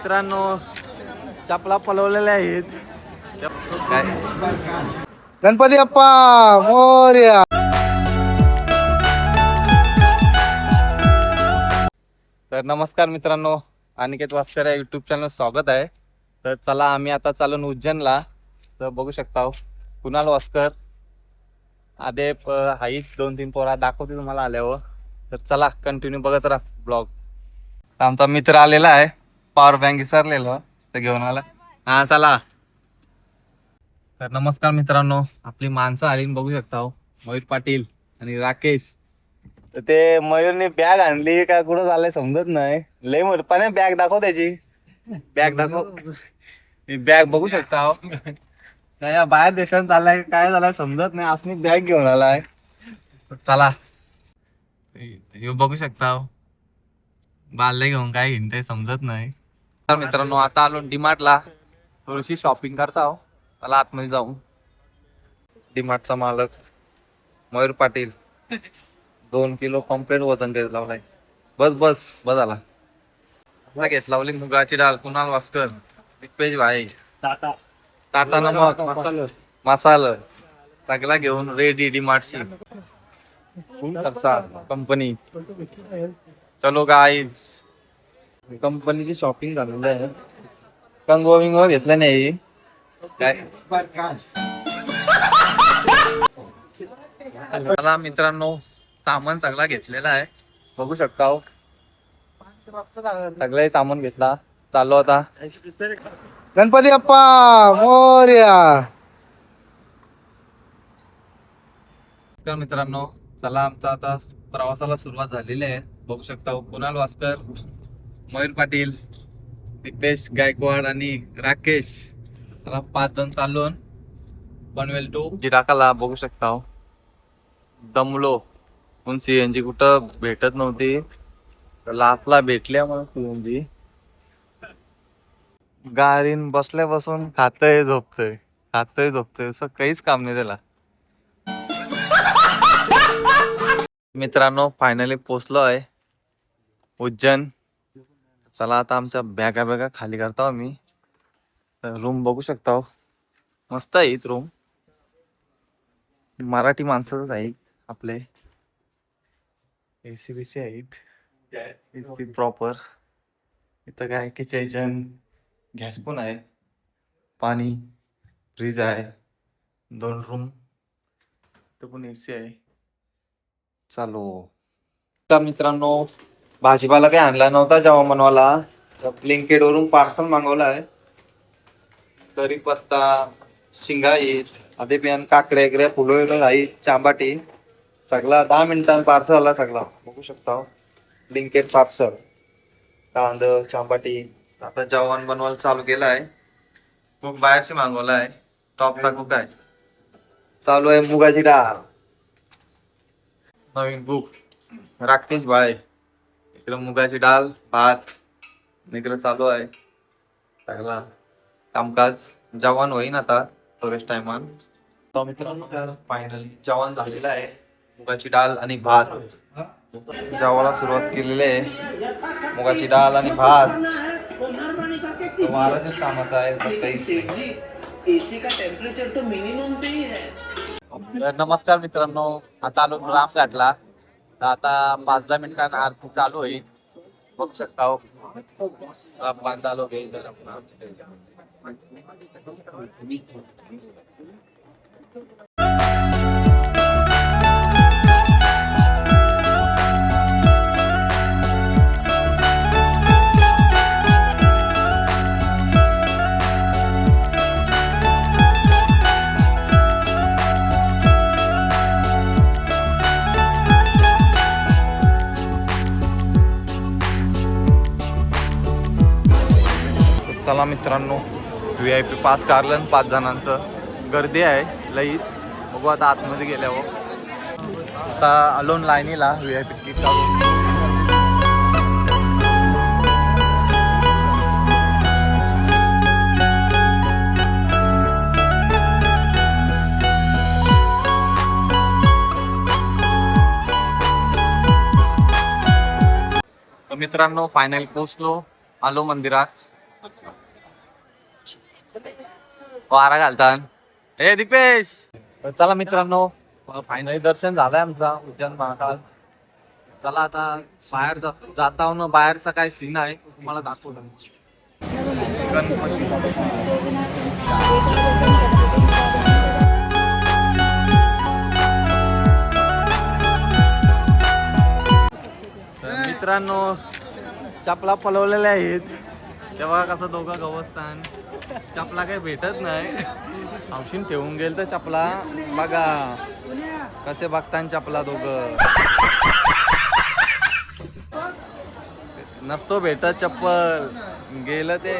मित्रांनो चपला पलवलेल्या आहेत. काय गणपती बाप्पा मोरया. तर नमस्कार मित्रांनो, अनिकेत वास्कर या युट्यूब चॅनल स्वागत आहे. तर चला आम्ही आता चालून उज्जैनला. तर बघू शकता कुणाल वास्कर आदेप हाईत 2-3 पोरा दाखवते तुम्हाला आल्यावर. तर चला कंटिन्यू बघत राहा ब्लॉग. आमचा मित्र आलेला आहे, पॉवर बँक विसरलेलो तर घेऊन आला. हा चला. तर नमस्कार मित्रांनो, आपली माणसं आली बघू शकता. मयूर पाटील आणि राकेश. तर ते मयूरने बॅग आणली का कुठं झालंय समजत नाही. लय मोठ पण बॅग दाखव त्याची. बॅग दाखव. ही बॅग बघू शकता. काय बाहेर देशात चाललाय काय झालंय समजत नाही. असली बॅग घेऊन आलाय. चला हे बघू शकता. बालले घेऊन काय हिंट समजत नाही. तर मित्रांनो आता आलो डीमार्टला, थोडीशी शॉपिंग करता. चला आतमध्ये जाऊ. डीमार्टचा मालक मयूर पाटील 2 किलो कॉम्प्लेट वजन घेत लावलाय. बस बस बस आला. घेत लावली मुगाची डाळ. कुणाल वास्कर, दिपेश भाई, टाटा नमक, मसाला सगळा घेऊन रेडी डीमार्टची कंपनी. चलो गाईज, कंपनीची शॉपिंग झालेली आहे. कंगो विंगो घेतलं नाही काय. मला मित्रांनो सामान सगळा घेतलेला आहे, बघू शकता. सगळे सामान घेतला. चाललो आता. गणपती बाप्पा मोरया. नमस्कार मित्रांनो, चला आमचा आता प्रवासाला सुरुवात झालेली आहे. बघू शकता कुणाल वास्कर, मयूर पाटील, दिपेश गायकवाड आणि राकेश. 5 जण चालून पनवेल टू जिराकाला. बघू शकता दमलो. पण सीएनजी कुठं भेटत नव्हती, लास्टला भेटल्या मग सीएनजी. गाडीन बसल्या बसून खातय झोपतय असं काहीच काम नाही त्याला. मित्रांनो फायनली पोचलो आहे उज्जैन. चला आता आमच्या बॅगा खाली करतो आम्ही. रूम बघू शकता, मस्त आहेत रूम. मराठी माणसाच आहेत आपले. एसी बीसी आहेत प्रॉपर. इथं काय किचन, गॅस पण आहे, पाणी, फ्रीज आहे, 2 रूम. इथं पण एसी आहे. चालू. तर मित्रांनो भाजीपाला काही आणला नव्हता जेव्हा मनवाला, ब्लिंकिट वरून पार्सल मागवला आहे. कढीपत्ता, शिंगाई, आधी बियाण काकडे वगैरे, फुलं आई, चांबाटी सगळा 10 मिनिटांत पार्सल आला सगळा. बघू शकता ब्लिंकिट पार्सल. कांदा, चांबाटी. आता जेवण बनवायला चालू केलं आहे. कुक बाहेरशी मागवला आहे, टॉपचा कुक आहे. चालू आहे मुगाची डाळ. नवीन बुक राकेश भाई. इकडे मुगाची डाळ, भात. इकडे चालू आहे सगळा कामकाज. जेवण होईन आता थोड्याच टायमान. मित्रांनो फायनली जेवण झालेलं आहे. मुगाची डाळ आणि भात. जेवायला सुरुवात केलेली आहे. मुगाची डाळ आणि भात वाराच्याच कामाचा आहे. नमस्कार मित्रांनो, आता आलो रामघाटला. तर आता 5-10 मिनिटांना आरती चालू होईल. बघू शकता बांधालो चला मित्रांनो, VIP पास काढलं 5 जणांचं. गर्दी आहे लईच. बघू आता आतमध्ये गेल्यावर. आता अलोन लाईनीला VIP तिकीट काढून. मित्रांनो फायनल पोचलो, आलो मंदिरात. वारा घालतात. ए दीपेश, चला मित्रांनो, फायनली दर्शन झालंय आमचा उज्जैन महाकाल. चला आता बाहेर जाता ना, बाहेरचा काय सीन आहे तुम्हाला दाखवतो. तर मित्रांनो, चपला पलवलेल्या आहेत. तेव्हा कसं दोघं गवस्थान, चपला काही भेटत नाही. हौशीन ठेवून गेल तर चपला बघा कसे बघतान चपला दोघं. नसतो भेटत चप्पल, गेलं ते.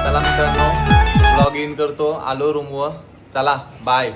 चला मित्रांनो, ब्लॉग इन करतो, आलो रूमवर. चला बाय.